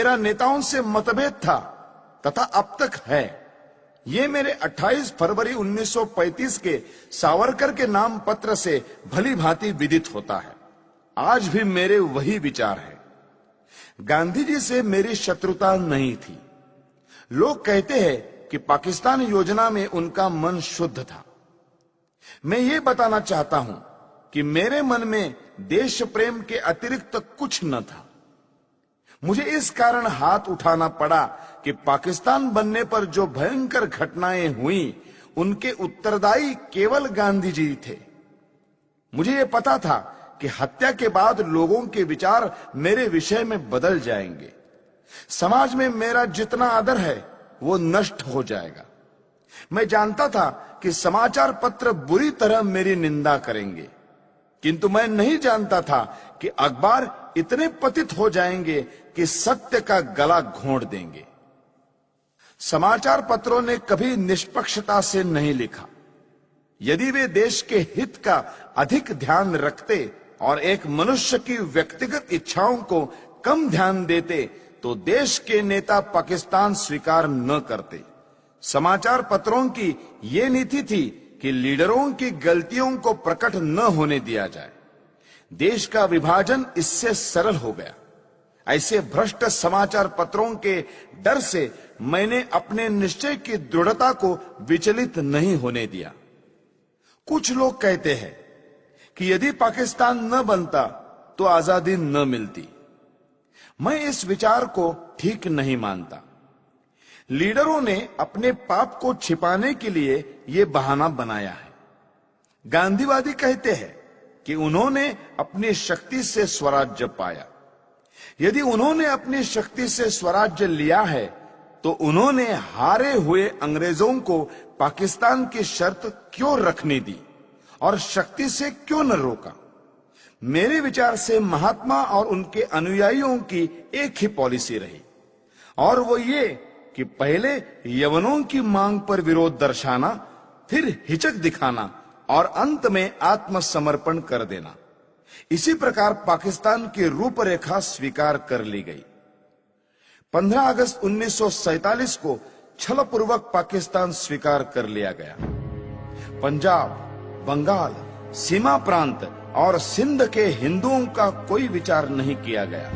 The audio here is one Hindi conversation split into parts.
मेरा नेताओं से मतभेद था तथा अब तक है, ये मेरे 28 फरवरी 1935 के सावरकर के नाम पत्र से भली भांति विदित होता है। आज भी मेरे वही विचार है। गांधी जी से मेरी शत्रुता नहीं थी। लोग कहते हैं कि पाकिस्तान योजना में उनका मन शुद्ध था। मैं ये बताना चाहता हूं कि मेरे मन में देश प्रेम के अतिरिक्त कुछ न था। मुझे इस कारण हाथ उठाना पड़ा कि पाकिस्तान बनने पर जो भयंकर घटनाएं हुई उनके उत्तरदायी केवल गांधी जी थे। मुझे यह पता था कि हत्या के बाद लोगों के विचार मेरे विषय में बदल जाएंगे। समाज में मेरा जितना आदर है वो नष्ट हो जाएगा। मैं जानता था कि समाचार पत्र बुरी तरह मेरी निंदा करेंगे, किंतु मैं नहीं जानता था कि अखबार इतने पतित हो जाएंगे कि सत्य का गला घोंट देंगे। समाचार पत्रों ने कभी निष्पक्षता से नहीं लिखा। यदि वे देश के हित का अधिक ध्यान रखते और एक मनुष्य की व्यक्तिगत इच्छाओं को कम ध्यान देते तो देश के नेता पाकिस्तान स्वीकार न करते। समाचार पत्रों की ये नीति थी कि लीडरों की गलतियों को प्रकट न होने दिया जाए। देश का विभाजन इससे सरल हो गया। ऐसे भ्रष्ट समाचार पत्रों के डर से मैंने अपने निश्चय की दृढ़ता को विचलित नहीं होने दिया। कुछ लोग कहते हैं कि यदि पाकिस्तान न बनता तो आजादी न मिलती। मैं इस विचार को ठीक नहीं मानता। लीडरों ने अपने पाप को छिपाने के लिए यह बहाना बनाया है। गांधीवादी कहते हैं कि उन्होंने अपनी शक्ति से स्वराज्य पाया। यदि उन्होंने अपनी शक्ति से स्वराज्य लिया है तो उन्होंने हारे हुए अंग्रेजों को पाकिस्तान की शर्त क्यों रखने दी और शक्ति से क्यों न रोका? मेरे विचार से महात्मा और उनके अनुयायियों की एक ही पॉलिसी रही, और वो ये कि पहले यवनों की मांग पर विरोध दर्शाना, फिर हिचक दिखाना और अंत में आत्मसमर्पण कर देना। इसी प्रकार पाकिस्तान की रूपरेखा स्वीकार कर ली गई। 15 अगस्त 1947 को छलपूर्वक पाकिस्तान स्वीकार कर लिया गया। पंजाब, बंगाल, सीमा प्रांत और सिंध के हिंदुओं का कोई विचार नहीं किया गया।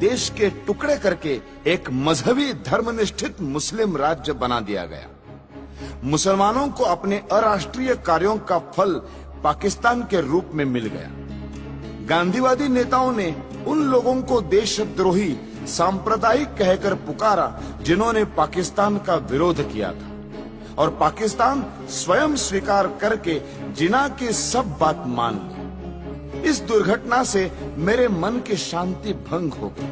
देश के टुकड़े करके एक मजहबी धर्मनिष्ठित मुस्लिम राज्य बना दिया गया। मुसलमानों को अपने अराष्ट्रीय कार्यों का फल पाकिस्तान के रूप में मिल गया। गांधीवादी नेताओं ने उन लोगों को देशद्रोही सांप्रदायिक कहकर पुकारा जिन्होंने पाकिस्तान का विरोध किया था, और पाकिस्तान स्वयं स्वीकार करके जिन्ना की सब बात मान ली। इस दुर्घटना से मेरे मन की शांति भंग हो गई।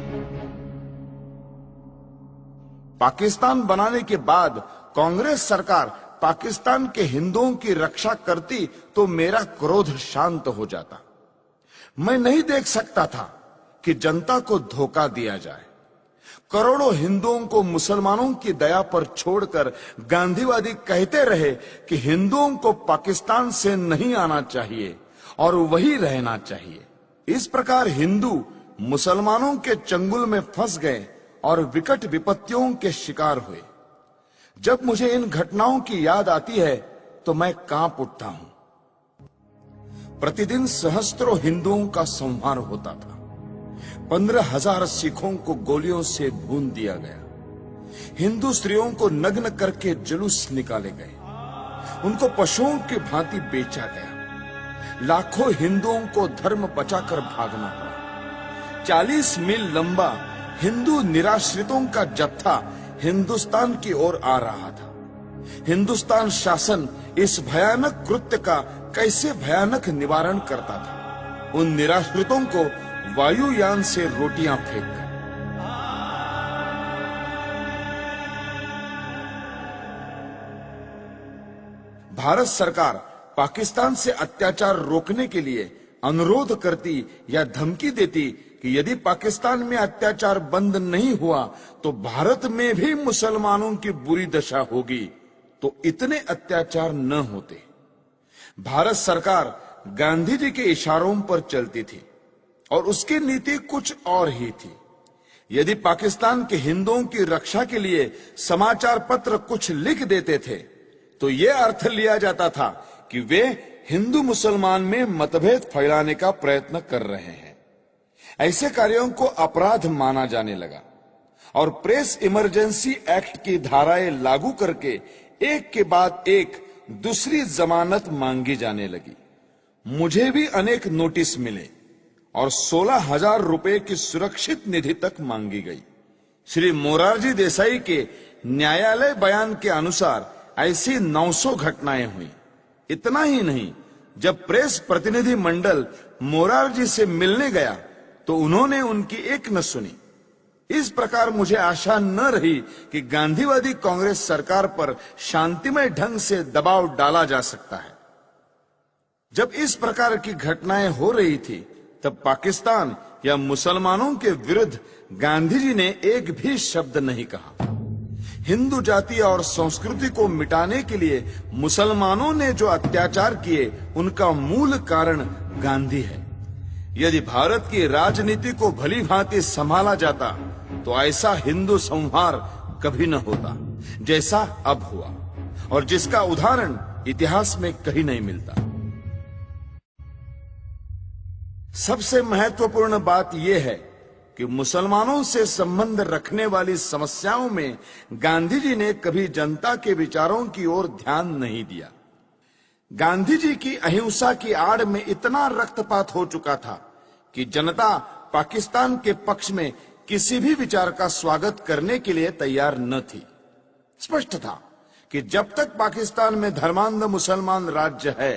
पाकिस्तान बनाने के बाद कांग्रेस सरकार पाकिस्तान के हिंदुओं की रक्षा करती तो मेरा क्रोध शांत हो जाता। मैं नहीं देख सकता था कि जनता को धोखा दिया जाए। करोड़ों हिंदुओं को मुसलमानों की दया पर छोड़कर गांधीवादी कहते रहे कि हिंदुओं को पाकिस्तान से नहीं आना चाहिए और वही रहना चाहिए। इस प्रकार हिंदू मुसलमानों के चंगुल में फंस गए और विकट विपत्तियों के शिकार हुए। जब मुझे इन घटनाओं की याद आती है तो मैं कांप उठता हूं। प्रतिदिन सहस्त्रों हिंदुओं का संहार होता था। 15,000 सिखों को गोलियों से भून दिया गया। हिंदू स्त्रियों को नग्न करके जुलूस निकाले गए। उनको पशुओं की भांति बेचा गया। लाखों हिंदुओं को धर्म बचाकर भागना पड़ा। 40 मील लंबा हिंदू निराश्रितों का जत्था हिंदुस्तान की ओर आ रहा था। हिंदुस्तान शासन इस भयानक कृत्य का कैसे भयानक निवारण करता था? उन निराश्रितों को वायुयान से रोटियां फेंककर। भारत सरकार पाकिस्तान से अत्याचार रोकने के लिए अनुरोध करती या धमकी देती कि यदि पाकिस्तान में अत्याचार बंद नहीं हुआ तो भारत में भी मुसलमानों की बुरी दशा होगी, तो इतने अत्याचार न होते। भारत सरकार गांधी जी के इशारों पर चलती थी और उसकी नीति कुछ और ही थी। यदि पाकिस्तान के हिंदुओं की रक्षा के लिए समाचार पत्र कुछ लिख देते थे तो यह अर्थ लिया जाता था कि वे हिंदू मुसलमान में मतभेद फैलाने का प्रयत्न कर रहे हैं। ऐसे कार्यों को अपराध माना जाने लगा और प्रेस इमरजेंसी एक्ट की धाराएं लागू करके एक के बाद एक दूसरी जमानत मांगी जाने लगी। मुझे भी अनेक नोटिस मिले और 16,000 रुपए की सुरक्षित निधि तक मांगी गई। श्री मोरारजी देसाई के न्यायालय बयान के अनुसार ऐसी 900 घटनाएं हुई। इतना ही नहीं, जब प्रेस प्रतिनिधि मंडल मोरारजी से मिलने गया तो उन्होंने उनकी एक न सुनी। इस प्रकार मुझे आशा न रही कि गांधीवादी कांग्रेस सरकार पर शांतिमय ढंग से दबाव डाला जा सकता है। जब इस प्रकार की घटनाएं हो रही थी तब पाकिस्तान या मुसलमानों के विरुद्ध गांधी जी ने एक भी शब्द नहीं कहा। हिंदू जाति और संस्कृति को मिटाने के लिए मुसलमानों ने जो अत्याचार किए उनका मूल कारण गांधी है। यदि भारत की राजनीति को भली भांति संभाला जाता तो ऐसा हिंदू संहार कभी न होता जैसा अब हुआ, और जिसका उदाहरण इतिहास में कहीं नहीं मिलता। सबसे महत्वपूर्ण बात यह है कि मुसलमानों से संबंध रखने वाली समस्याओं में गांधी जी ने कभी जनता के विचारों की ओर ध्यान नहीं दिया। गांधी जी की अहिंसा की आड़ में इतना रक्तपात हो चुका था कि जनता पाकिस्तान के पक्ष में किसी भी विचार का स्वागत करने के लिए तैयार न थी। स्पष्ट था कि जब तक पाकिस्तान में धर्मांध मुसलमान राज्य है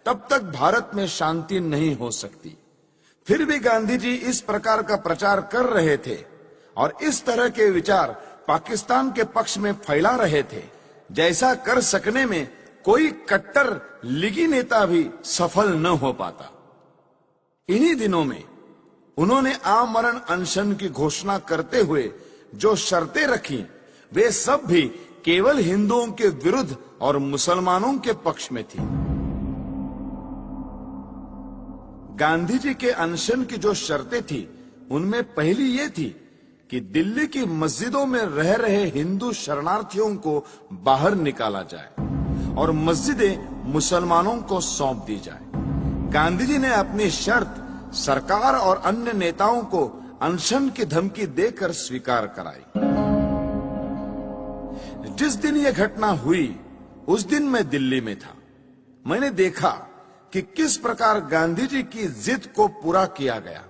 तब तक भारत में शांति नहीं हो सकती। फिर भी गांधी जी इस प्रकार का प्रचार कर रहे थे और इस तरह के विचार पाकिस्तान के पक्ष में फैला रहे थे जैसा कर सकने में कोई कट्टर लीगी नेता भी सफल न हो पाता। इन्हीं दिनों में उन्होंने आमरण अनशन की घोषणा करते हुए जो शर्तें रखी वे सब भी केवल हिंदुओं के विरुद्ध और मुसलमानों के पक्ष में थी। गांधी जी के अनशन की जो शर्तें थी उनमें पहली ये थी कि दिल्ली की मस्जिदों में रह रहे हिंदू शरणार्थियों को बाहर निकाला जाए और मस्जिदें मुसलमानों को सौंप दी जाए। गांधी जी ने अपनी शर्त सरकार और अन्य नेताओं को अनशन की धमकी देकर स्वीकार कराई। जिस दिन यह घटना हुई उस दिन मैं दिल्ली में था। मैंने देखा कि किस प्रकार गांधी जी की जिद को पूरा किया गया।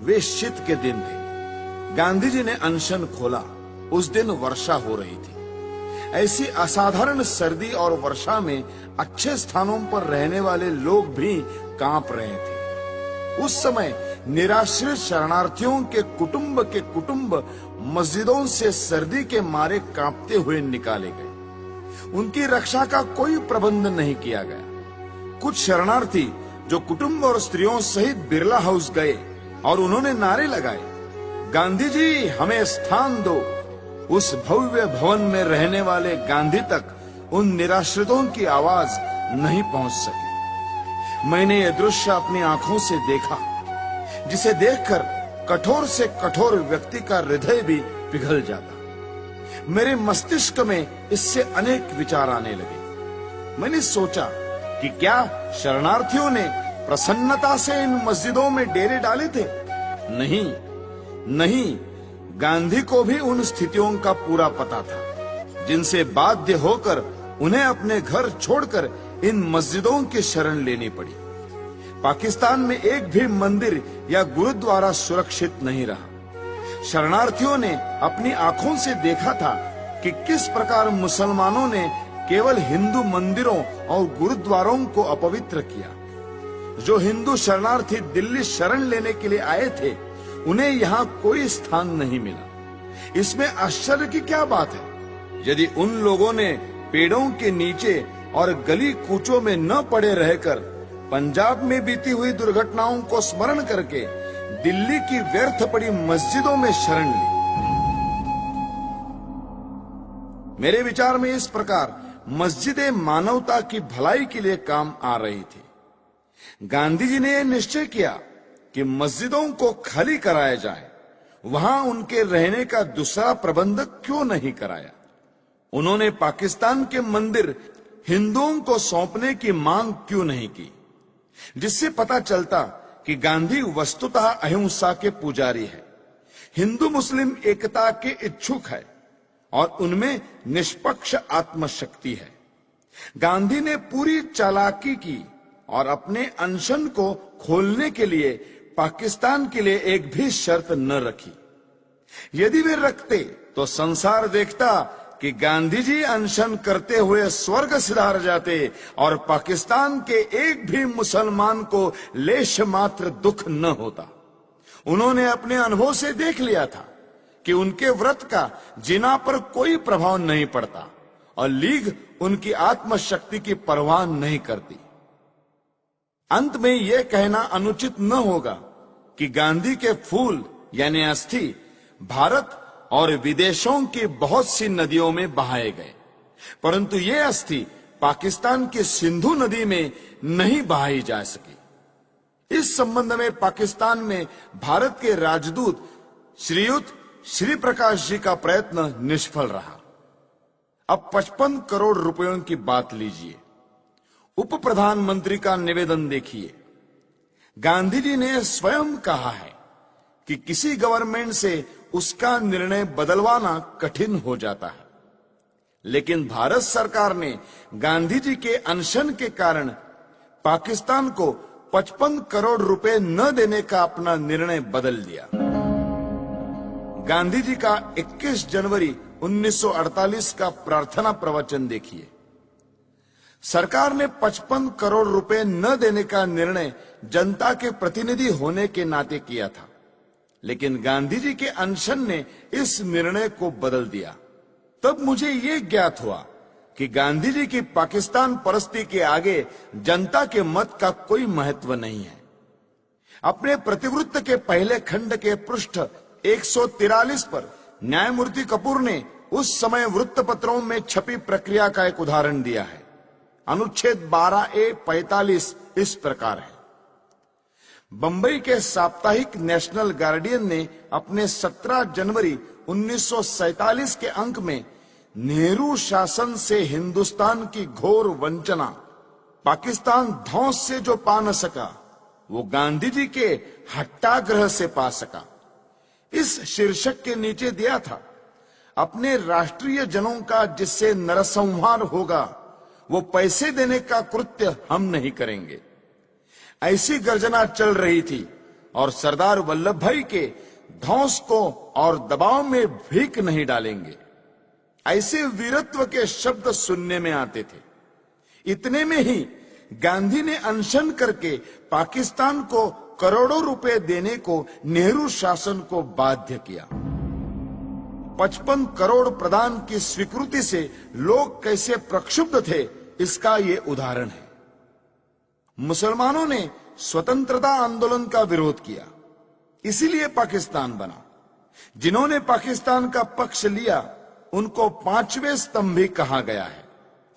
वे शीत के दिन थे। गांधी जी ने अनशन खोला। उस दिन वर्षा हो रही थी। ऐसी असाधारण सर्दी और वर्षा में अच्छे स्थानों पर रहने वाले लोग भी कांप रहे थे। उस समय निराश्रित शरणार्थियों के कुटुंब मस्जिदों से सर्दी के मारे कांपते हुए निकाले गए। उनकी रक्षा का कोई प्रबंध नहीं किया गया। कुछ शरणार्थी जो कुटुंब और स्त्रियों सहित बिरला हाउस गए और उन्होंने नारे लगाए, गांधी जी हमें स्थान दो। उस भव्य भवन में रहने वाले गांधी तक उन निराश्रितों की आवाज नहीं पहुंच सकी। मैंने यह दृश्य अपनी आंखों से देखा जिसे देखकर कठोर से कठोर व्यक्ति का हृदय भी पिघल जाता। मेरे मस्तिष्क में इससे अनेक विचार आने लगे। मैंने सोचा कि क्या शरणार्थियों ने प्रसन्नता से इन मस्जिदों में डेरे डाले थे? नहीं, गांधी को भी उन स्थितियों का पूरा पता था जिनसे बाध्य होकर उन्हें अपने घर छोड़कर इन मस्जिदों की शरण लेनी पड़ी। पाकिस्तान में एक भी मंदिर या गुरुद्वारा सुरक्षित नहीं रहा। शरणार्थियों ने अपनी आंखों से देखा था कि किस प्रकार मुसलमानों ने केवल हिंदू मंदिरों और गुरुद्वारों को अपवित्र किया। जो हिंदू शरणार्थी दिल्ली शरण लेने के लिए आए थे उन्हें यहाँ कोई स्थान नहीं मिला। इसमें आश्चर्य की क्या बात है? यदि उन लोगों ने पेड़ों के नीचे और गली कूचों में न पड़े रहकर पंजाब में बीती हुई दुर्घटनाओं को स्मरण करके दिल्ली की व्यर्थ पड़ी मस्जिदों में शरण ली। मेरे विचार में इस प्रकार मस्जिदें मानवता की भलाई के लिए काम आ रही थी। गांधी जी ने यह निश्चय किया कि मस्जिदों को खाली कराया जाए। वहां उनके रहने का दूसरा प्रबंध क्यों नहीं कराया? उन्होंने पाकिस्तान के मंदिर हिंदुओं को सौंपने की मांग क्यों नहीं की? जिससे पता चलता कि गांधी वस्तुतः अहिंसा के पुजारी है, हिंदू मुस्लिम एकता के इच्छुक है और उनमें निष्पक्ष आत्मशक्ति है। गांधी ने पूरी चालाकी की और अपने अनशन को खोलने के लिए पाकिस्तान के लिए एक भी शर्त न रखी। यदि वे रखते तो संसार देखता कि गांधी जी अनशन करते हुए स्वर्ग सिधार जाते और पाकिस्तान के एक भी मुसलमान को लेश मात्र दुख न होता। उन्होंने अपने अनुभव से देख लिया था कि उनके व्रत का जिना पर कोई प्रभाव नहीं पड़ता और लीग उनकी आत्मशक्ति की परवाह नहीं करती। अंत में यह कहना अनुचित न होगा कि गांधी के फूल यानी अस्थि भारत और विदेशों की बहुत सी नदियों में बहाए गए, परंतु ये अस्थि पाकिस्तान की सिंधु नदी में नहीं बहाई जा सकी। इस संबंध में पाकिस्तान में भारत के राजदूत श्रीयुत श्री प्रकाश जी का प्रयत्न निष्फल रहा। अब 55 करोड़ रुपयों की बात लीजिए। उप प्रधानमंत्री का निवेदन देखिए। गांधी जी ने स्वयं कहा है कि किसी गवर्नमेंट से उसका निर्णय बदलवाना कठिन हो जाता है, लेकिन भारत सरकार ने गांधी जी के अनशन के कारण पाकिस्तान को 55 करोड़ रुपए न देने का अपना निर्णय बदल दिया। गांधी जी का 21 जनवरी 1948 का प्रार्थना प्रवचन देखिए। सरकार ने 55 करोड़ रुपए न देने का निर्णय जनता के प्रतिनिधि होने के नाते किया था, लेकिन गांधी जी के अनशन ने इस निर्णय को बदल दिया। तब मुझे यह ज्ञात हुआ कि गांधी जी की पाकिस्तान परस्ती के आगे जनता के मत का कोई महत्व नहीं है। अपने प्रतिवृत्त के पहले खंड के पृष्ठ 143 पर न्यायमूर्ति कपूर ने उस समय वृत्तपत्रों में छपी प्रक्रिया का एक उदाहरण दिया है। अनुच्छेद 12A-45 इस प्रकार है। बंबई के साप्ताहिक नेशनल गार्डियन ने अपने 17 जनवरी 1947 के अंक में नेहरू शासन से हिंदुस्तान की घोर वंचना, पाकिस्तान धौंस से जो पा न सका वो गांधी जी के हट्टाग्रह से पा सका, इस शीर्षक के नीचे दिया था, अपने राष्ट्रीय जनों का जिससे नरसंहार होगा वो पैसे देने का कृत्य हम नहीं करेंगे। ऐसी गर्जना चल रही थी और सरदार वल्लभ भाई के धौंस को और दबाव में भीख नहीं डालेंगे, ऐसे वीरत्व के शब्द सुनने में आते थे। इतने में ही गांधी ने अनशन करके पाकिस्तान को करोड़ों रुपए देने को नेहरू शासन को बाध्य किया। 55 करोड़ प्रदान की स्वीकृति से लोग कैसे प्रक्षुब्ध थे, इसका ये उदाहरण है। मुसलमानों ने स्वतंत्रता आंदोलन का विरोध किया, इसीलिए पाकिस्तान बना। जिन्होंने पाकिस्तान का पक्ष लिया उनको पांचवें स्तंभी कहा गया है,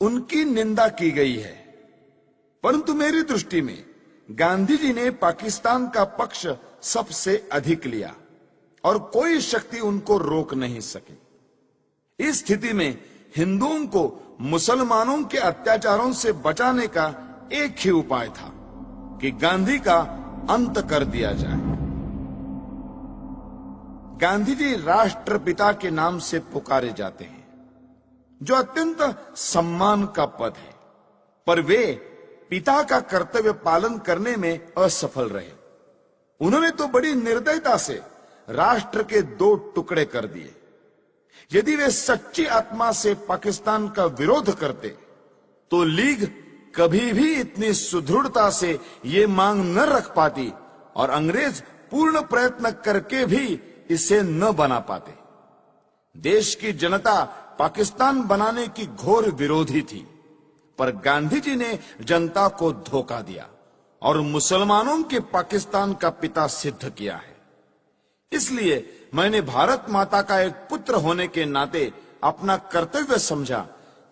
उनकी निंदा की गई है। परंतु मेरी दृष्टि में गांधी जी ने पाकिस्तान का पक्ष सबसे अधिक लिया और कोई शक्ति उनको रोक नहीं सकी। इस स्थिति में हिंदुओं को मुसलमानों के अत्याचारों से बचाने का एक ही उपाय था कि गांधी का अंत कर दिया जाए। गांधी जी राष्ट्रपिता के नाम से पुकारे जाते हैं, जो अत्यंत सम्मान का पद है, पर वे पिता का कर्तव्य पालन करने में असफल रहे। उन्होंने तो बड़ी निर्दयता से राष्ट्र के 2 टुकड़े कर दिए। यदि वे सच्ची आत्मा से पाकिस्तान का विरोध करते तो लीग कभी भी इतनी सुदृढ़ता से ये मांग न रख पाती और अंग्रेज पूर्ण प्रयत्न करके भी इसे न बना पाते। देश की जनता पाकिस्तान बनाने की घोर विरोधी थी, पर गांधी जी ने जनता को धोखा दिया और मुसलमानों के पाकिस्तान का पिता सिद्ध किया है। इसलिए मैंने भारत माता का एक पुत्र होने के नाते अपना कर्तव्य समझा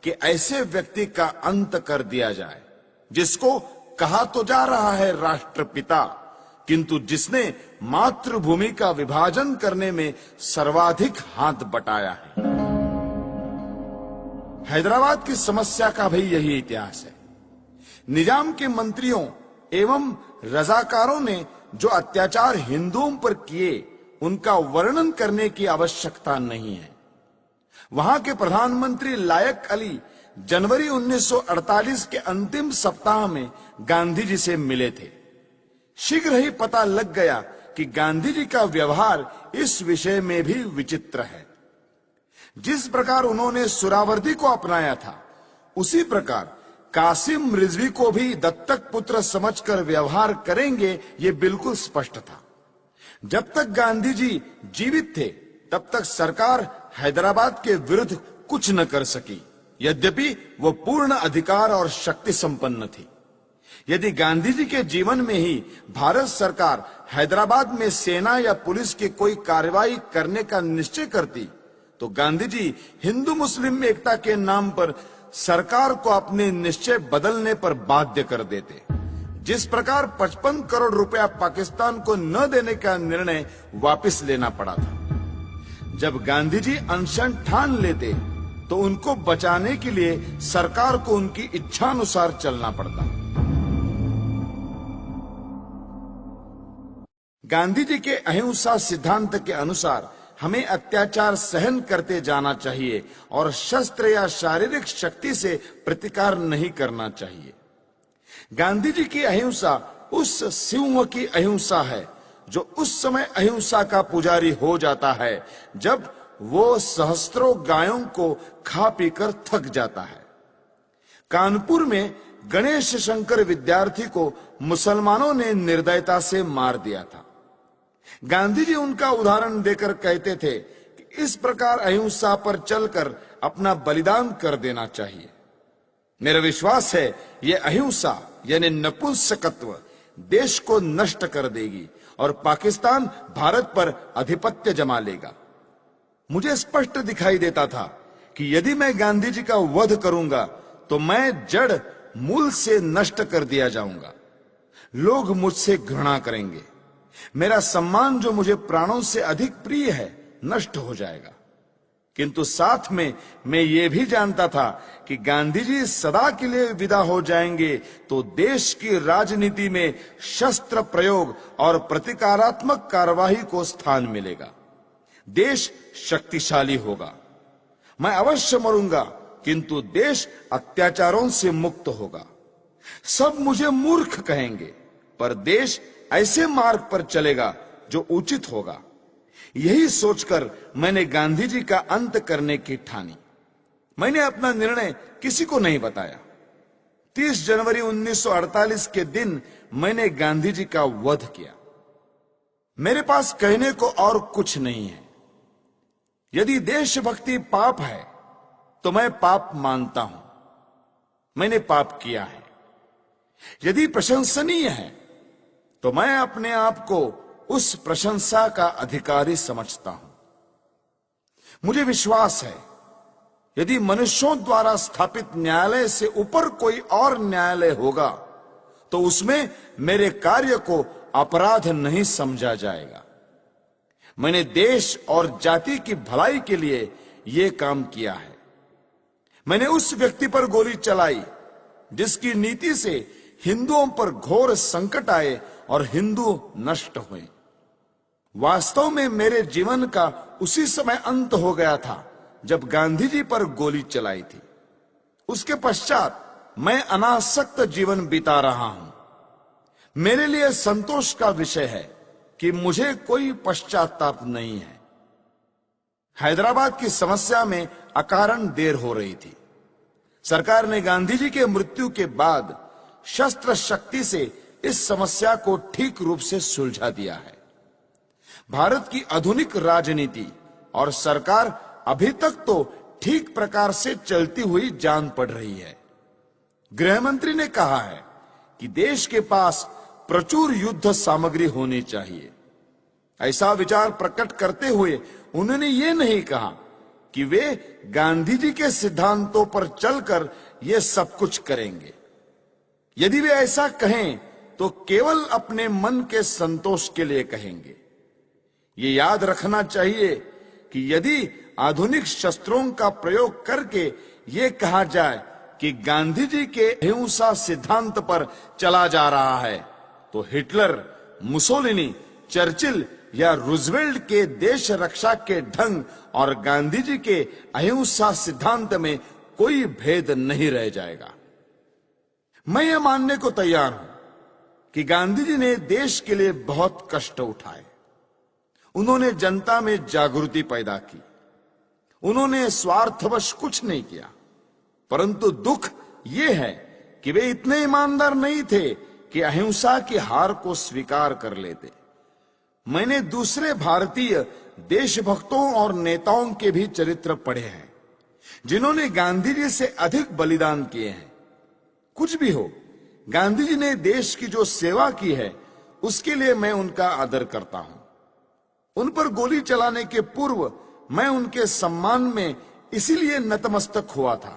कि ऐसे व्यक्ति का अंत कर दिया जाए, जिसको कहा तो जा रहा है राष्ट्रपिता, किंतु जिसने मातृभूमि का विभाजन करने में सर्वाधिक हाथ बटाया है। हैदराबाद की समस्या का भी यही इतिहास है। निजाम के मंत्रियों एवं रजाकारों ने जो अत्याचार हिंदुओं पर किए, उनका वर्णन करने की आवश्यकता नहीं है। वहां के प्रधानमंत्री लायक अली जनवरी 1948 के अंतिम सप्ताह में गांधी जी से मिले थे। शीघ्र ही पता लग गया कि गांधी जी का व्यवहार इस विषय में भी विचित्र है। जिस प्रकार उन्होंने सुहरावर्दी को अपनाया था, उसी प्रकार कासिम रिजवी को भी दत्तक पुत्र समझकर व्यवहार करेंगे, ये बिल्कुल स्पष्ट था। जब तक गांधी जी जीवित थे, तब तक सरकार हैदराबाद के विरुद्ध कुछ न कर सकी, यद्यपि वो पूर्ण अधिकार और शक्ति संपन्न थी। यदि गांधी जी के जीवन में ही भारत सरकार हैदराबाद में सेना या पुलिस की कोई कार्रवाई करने का निश्चय करती, तो गांधी जी हिंदू मुस्लिम एकता के नाम पर सरकार को अपने निश्चय बदलने पर बाध्य कर देते। जिस प्रकार 55 करोड़ रुपया पाकिस्तान को न देने का निर्णय वापस लेना पड़ा था। जब गांधी जी अनशन ठान लेते, तो उनको बचाने के लिए सरकार को उनकी इच्छानुसार चलना पड़ता। गांधी जी के अहिंसा सिद्धांत के अनुसार हमें अत्याचार सहन करते जाना चाहिए और शस्त्र या शारीरिक शक्ति से प्रतिकार नहीं करना चाहिए। गांधी जी की अहिंसा उस सिंह की अहिंसा है जो उस समय अहिंसा का पुजारी हो जाता है जब वो सहस्त्रों गायों को खा पीकर थक जाता है। कानपुर में गणेश शंकर विद्यार्थी को मुसलमानों ने निर्दयता से मार दिया था। गांधी जी उनका उदाहरण देकर कहते थे कि इस प्रकार अहिंसा पर चलकर अपना बलिदान कर देना चाहिए। मेरा विश्वास है यह अहिंसा यानी नपुंसकत्व देश को नष्ट कर देगी और पाकिस्तान भारत पर आधिपत्य जमा लेगा। मुझे स्पष्ट दिखाई देता था कि यदि मैं गांधी जी का वध करूंगा तो मैं जड़ मूल से नष्ट कर दिया जाऊंगा। लोग मुझसे घृणा करेंगे। मेरा सम्मान जो मुझे प्राणों से अधिक प्रिय है नष्ट हो जाएगा। किंतु साथ में मैं ये भी जानता था कि गांधी जी सदा के लिए विदा हो जाएंगे तो देश की राजनीति में शस्त्र प्रयोग और प्रतिकारात्मक कार्यवाही को स्थान मिलेगा। देश शक्तिशाली होगा। मैं अवश्य मरूंगा, किंतु देश अत्याचारों से मुक्त होगा। सब मुझे मूर्ख कहेंगे, पर देश ऐसे मार्ग पर चलेगा जो उचित होगा। यही सोचकर मैंने गांधी जी का अंत करने की ठानी। मैंने अपना निर्णय किसी को नहीं बताया। 30 जनवरी 1948 के दिन मैंने गांधी जी का वध किया। मेरे पास कहने को और कुछ नहीं है। यदि देशभक्ति पाप है तो मैं पाप मानता हूं। मैंने पाप किया है। यदि प्रशंसनीय है तो मैं अपने आप को उस प्रशंसा का अधिकारी समझता हूं। मुझे विश्वास है यदि मनुष्यों द्वारा स्थापित न्यायालय से ऊपर कोई और न्यायालय होगा तो उसमें मेरे कार्य को अपराध नहीं समझा जाएगा। मैंने देश और जाति की भलाई के लिए यह काम किया है। मैंने उस व्यक्ति पर गोली चलाई जिसकी नीति से हिंदुओं पर घोर संकट आए और हिंदू नष्ट हुए। वास्तव में मेरे जीवन का उसी समय अंत हो गया था जब गांधी जी पर गोली चलाई थी। उसके पश्चात मैं अनासक्त जीवन बिता रहा हूं। मेरे लिए संतोष का विषय है कि मुझे कोई पश्चाताप नहीं है। हैदराबाद की समस्या में अकारण देर हो रही थी। सरकार ने गांधी जी के मृत्यु के बाद शस्त्र शक्ति से इस समस्या को ठीक रूप से सुलझा दिया है। भारत की आधुनिक राजनीति और सरकार अभी तक तो ठीक प्रकार से चलती हुई जान पड़ रही है। गृह मंत्री ने कहा है कि देश के पास प्रचुर युद्ध सामग्री होनी चाहिए। ऐसा विचार प्रकट करते हुए उन्होंने ये नहीं कहा कि वे गांधी जी के सिद्धांतों पर चलकर ये सब कुछ करेंगे। यदि वे ऐसा कहें तो केवल अपने मन के संतोष के लिए कहेंगे। ये याद रखना चाहिए कि यदि आधुनिक शस्त्रों का प्रयोग करके ये कहा जाए कि गांधी जी के अहिंसा सिद्धांत पर चला जा रहा है, तो हिटलर, मुसोलिनी, चर्चिल या रूजवेल्ट के देश रक्षा के ढंग और गांधी जी के अहिंसा सिद्धांत में कोई भेद नहीं रह जाएगा। मैं ये मानने को तैयार हूं कि गांधी जी ने देश के लिए बहुत कष्ट उठाए। उन्होंने जनता में जागृति पैदा की। उन्होंने स्वार्थवश कुछ नहीं किया, परंतु दुख यह है कि वे इतने ईमानदार नहीं थे कि अहिंसा की हार को स्वीकार कर लेते। मैंने दूसरे भारतीय देशभक्तों और नेताओं के भी चरित्र पढ़े हैं जिन्होंने गांधी जी से अधिक बलिदान किए हैं। कुछ भी हो, गांधी जी ने देश की जो सेवा की है उसके लिए मैं उनका आदर करता हूं। उन पर गोली चलाने के पूर्व मैं उनके सम्मान में इसीलिए नतमस्तक हुआ था,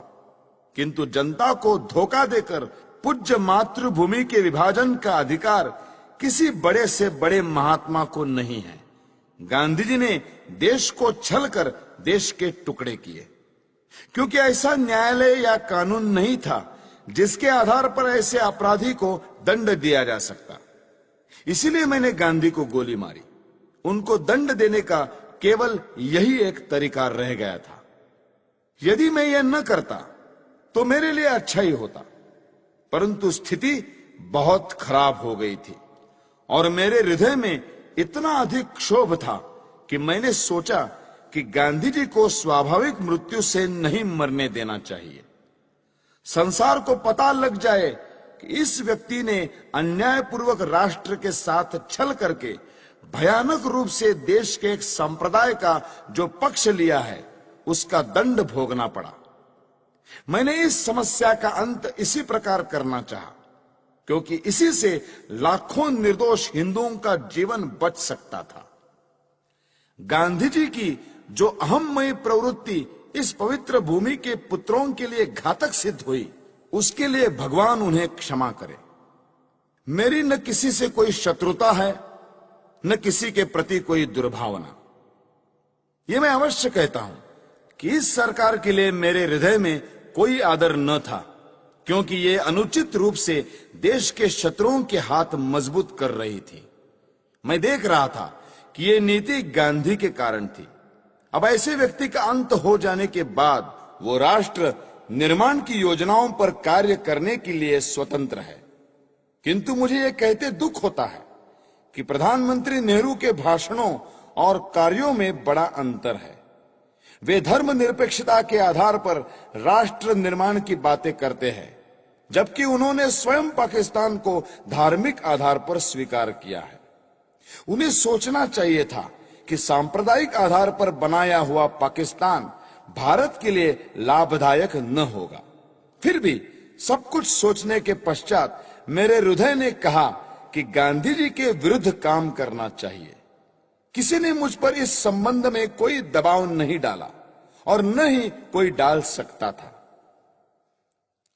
किंतु जनता को धोखा देकर पूज्य मातृभूमि के विभाजन का अधिकार किसी बड़े से बड़े महात्मा को नहीं है। गांधी जी ने देश को छल कर देश के टुकड़े किए, क्योंकि ऐसा न्यायालय या कानून नहीं था जिसके आधार पर ऐसे अपराधी को दंड दिया जा सकता। इसीलिए मैंने गांधी को गोली मारी। उनको दंड देने का केवल यही एक तरीका रह गया था। यदि मैं यह न करता तो मेरे लिए अच्छा ही होता, परंतु स्थिति बहुत खराब हो गई थी और मेरे हृदय में इतना अधिक क्षोभ था कि मैंने सोचा कि गांधी जी को स्वाभाविक मृत्यु से नहीं मरने देना चाहिए। संसार को पता लग जाए कि इस व्यक्ति ने अन्यायपूर्वक राष्ट्र के साथ छल करके भयानक रूप से देश के एक संप्रदाय का जो पक्ष लिया है उसका दंड भोगना पड़ा। मैंने इस समस्या का अंत इसी प्रकार करना चाहा, क्योंकि इसी से लाखों निर्दोष हिंदुओं का जीवन बच सकता था। गांधी जी की जो अहममयी प्रवृत्ति इस पवित्र भूमि के पुत्रों के लिए घातक सिद्ध हुई, उसके लिए भगवान उन्हें क्षमा करे। मेरी न किसी से कोई शत्रुता है, न किसी के प्रति कोई दुर्भावना। यह मैं अवश्य कहता हूं कि इस सरकार के लिए मेरे हृदय में कोई आदर न था, क्योंकि ये अनुचित रूप से देश के शत्रुओं के हाथ मजबूत कर रही थी। मैं देख रहा था कि ये नीति गांधी के कारण थी। अब ऐसे व्यक्ति का अंत हो जाने के बाद वो राष्ट्र निर्माण की योजनाओं पर कार्य करने के लिए स्वतंत्र है। किंतु मुझे यह कहते दुख होता है कि प्रधानमंत्री नेहरू के भाषणों और कार्यों में बड़ा अंतर है। वे धर्मनिरपेक्षता के आधार पर राष्ट्र निर्माण की बातें करते हैं, जबकि उन्होंने स्वयं पाकिस्तान को धार्मिक आधार पर स्वीकार किया है। उन्हें सोचना चाहिए था कि सांप्रदायिक आधार पर बनाया हुआ पाकिस्तान भारत के लिए लाभदायक न होगा। फिर भी सब कुछ सोचने के पश्चात मेरे हृदय ने कहा कि गांधी जी के विरुद्ध काम करना चाहिए। किसी ने मुझ पर इस संबंध में कोई दबाव नहीं डाला और न ही कोई डाल सकता था।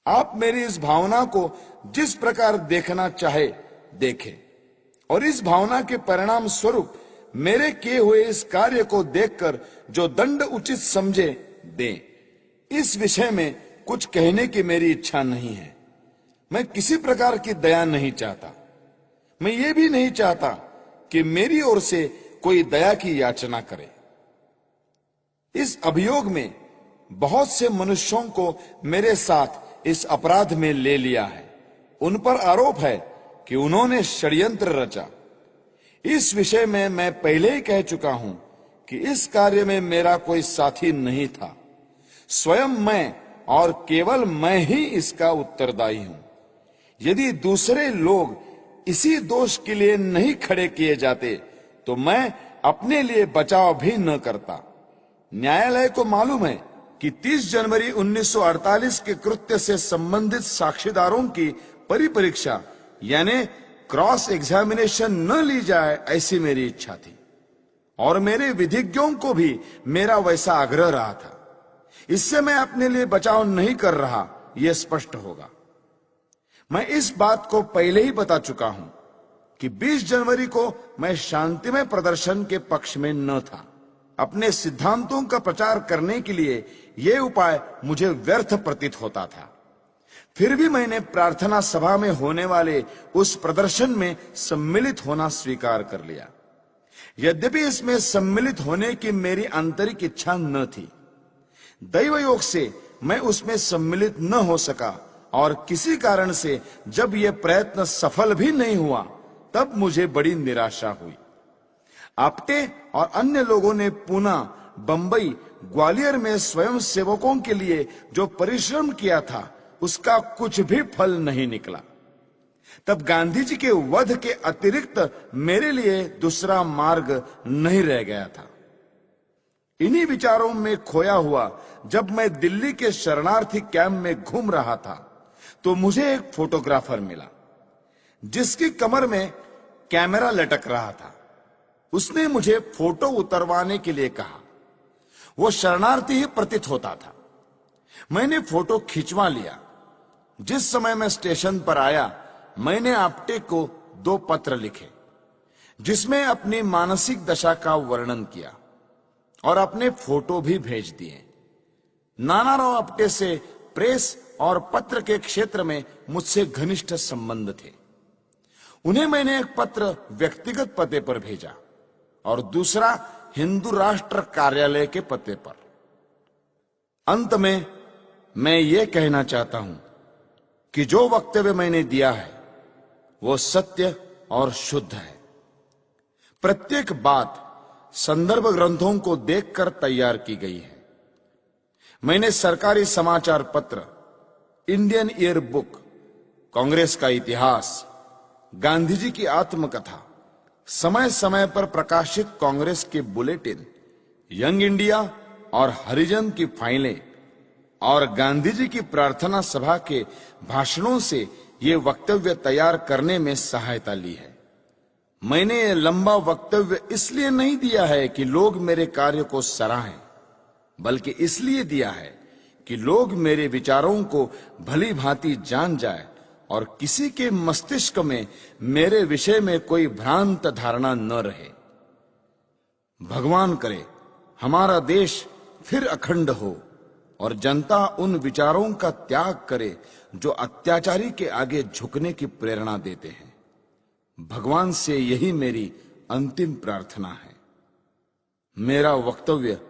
आप मेरी इस भावना को जिस प्रकार देखना चाहे देखें, और इस भावना के परिणाम स्वरूप मेरे किए हुए इस कार्य को देखकर जो दंड उचित समझे दें। इस विषय में कुछ कहने की मेरी इच्छा नहीं है। मैं किसी प्रकार की दया नहीं चाहता। मैं ये भी नहीं चाहता कि मेरी ओर से कोई दया की याचना करे। इस अभियोग में बहुत से मनुष्यों को मेरे साथ इस अपराध में ले लिया है। उन पर आरोप है कि उन्होंने षड्यंत्र रचा। इस विषय में मैं पहले ही कह चुका हूं कि इस कार्य में मेरा कोई साथी नहीं था। स्वयं मैं और केवल मैं ही इसका उत्तरदायी हूं। यदि दूसरे लोग इसी दोष के लिए नहीं खड़े किए जाते तो मैं अपने लिए बचाव भी न करता। न्यायालय को मालूम है कि 30 जनवरी 1948 के कृत्य से संबंधित साक्षीदारों की परिपरीक्षा यानी क्रॉस एग्जामिनेशन न ली जाए, ऐसी मेरी इच्छा थी और मेरे विधिज्ञों को भी मेरा वैसा आग्रह रहा था। इससे मैं अपने लिए बचाव नहीं कर रहा, यह स्पष्ट होगा। मैं इस बात को पहले ही बता चुका हूं कि 20 जनवरी को मैं शांतिमय प्रदर्शन के पक्ष में न था। अपने सिद्धांतों का प्रचार करने के लिए यह उपाय मुझे व्यर्थ प्रतीत होता था। फिर भी मैंने प्रार्थना सभा में होने वाले उस प्रदर्शन में सम्मिलित होना स्वीकार कर लिया। यद्यपि इसमें सम्मिलित होने की मेरी आंतरिक इच्छा न थी। दैव योग से मैं उसमें सम्मिलित न हो सका और किसी कारण से जब यह प्रयत्न सफल भी नहीं हुआ तब मुझे बड़ी निराशा हुई। आप्टे और अन्य लोगों ने पुणे, बंबई, ग्वालियर में स्वयं सेवकों के लिए जो परिश्रम किया था उसका कुछ भी फल नहीं निकला। तब गांधी जी के वध के अतिरिक्त मेरे लिए दूसरा मार्ग नहीं रह गया था। इन्हीं विचारों में खोया हुआ जब मैं दिल्ली के शरणार्थी कैंप में घूम रहा था तो मुझे एक फोटोग्राफर मिला जिसकी कमर में कैमरा लटक रहा था। उसने मुझे फोटो उतरवाने के लिए कहा। वो शरणार्थी ही प्रतीत होता था। मैंने फोटो खिंचवा लिया। जिस समय मैं स्टेशन पर आया मैंने आप्टे को 2 पत्र लिखे जिसमें अपनी मानसिक दशा का वर्णन किया और अपने फोटो भी भेज दिए। नानाराव आप्टे से प्रेस और पत्र के क्षेत्र में मुझसे घनिष्ठ संबंध थे। उन्हें मैंने एक पत्र व्यक्तिगत पते पर भेजा और दूसरा हिंदू राष्ट्र कार्यालय के पते पर। अंत में मैं ये कहना चाहता हूं कि जो वक्तव्य मैंने दिया है वो सत्य और शुद्ध है। प्रत्येक बात संदर्भ ग्रंथों को देखकर तैयार की गई है। मैंने सरकारी समाचार पत्र, इंडियन ईयर बुक, कांग्रेस का इतिहास, गांधी जी की आत्मकथा, समय समय पर प्रकाशित कांग्रेस के बुलेटिन, यंग इंडिया और हरिजन की फाइलें और गांधी जी की प्रार्थना सभा के भाषणों से ये वक्तव्य तैयार करने में सहायता ली है। मैंने ये लंबा वक्तव्य इसलिए नहीं दिया है कि लोग मेरे कार्य को सराहें, बल्कि इसलिए दिया है कि लोग मेरे विचारों को भली भांति जान जाए और किसी के मस्तिष्क में मेरे विषय में कोई भ्रांत धारणा न रहे। भगवान करे हमारा देश फिर अखंड हो और जनता उन विचारों का त्याग करे जो अत्याचारी के आगे झुकने की प्रेरणा देते हैं। भगवान से यही मेरी अंतिम प्रार्थना है। मेरा वक्तव्य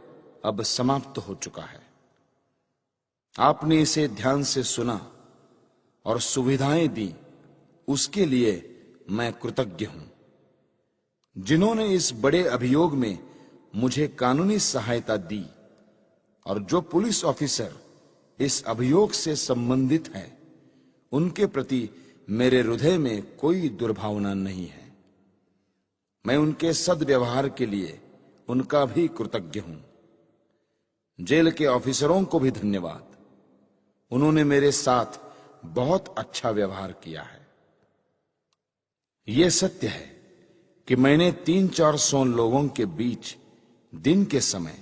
अब समाप्त हो चुका है। आपने इसे ध्यान से सुना और सुविधाएं दी, उसके लिए मैं कृतज्ञ हूं। जिन्होंने इस बड़े अभियोग में मुझे कानूनी सहायता दी और जो पुलिस ऑफिसर इस अभियोग से संबंधित हैं, उनके प्रति मेरे हृदय में कोई दुर्भावना नहीं है। मैं उनके सद्व्यवहार के लिए उनका भी कृतज्ञ हूं। जेल के ऑफिसरों को भी धन्यवाद। उन्होंने मेरे साथ बहुत अच्छा व्यवहार किया है। यह सत्य है कि मैंने 300-400 लोगों के बीच दिन के समय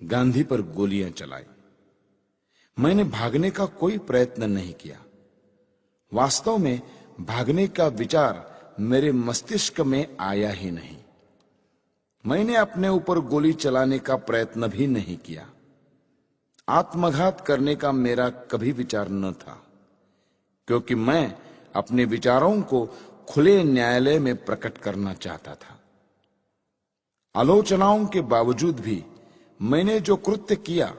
गांधी पर गोलियां चलाई। मैंने भागने का कोई प्रयत्न नहीं किया। वास्तव में भागने का विचार मेरे मस्तिष्क में आया ही नहीं। मैंने अपने ऊपर गोली चलाने का प्रयत्न भी नहीं किया। आत्मघात करने का मेरा कभी विचार न था, क्योंकि मैं अपने विचारों को खुले न्यायालय में प्रकट करना चाहता था। आलोचनाओं के बावजूद भी मैंने जो कृत्य किया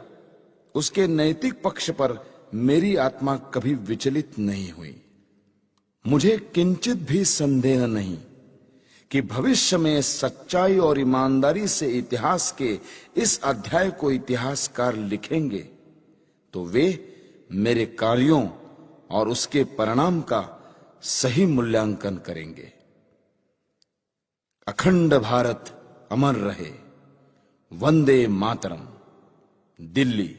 उसके नैतिक पक्ष पर मेरी आत्मा कभी विचलित नहीं हुई। मुझे किंचित भी संदेह नहीं कि भविष्य में सच्चाई और ईमानदारी से इतिहास के इस अध्याय को इतिहासकार लिखेंगे तो वे मेरे कार्यों और उसके परिणाम का सही मूल्यांकन करेंगे। अखंड भारत अमर रहे। वंदे मातरम। दिल्ली,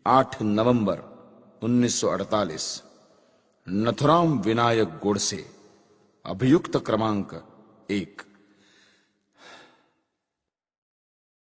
8 नवंबर 1948। नथुराम विनायक गोडसे। अभियुक्त क्रमांक 1।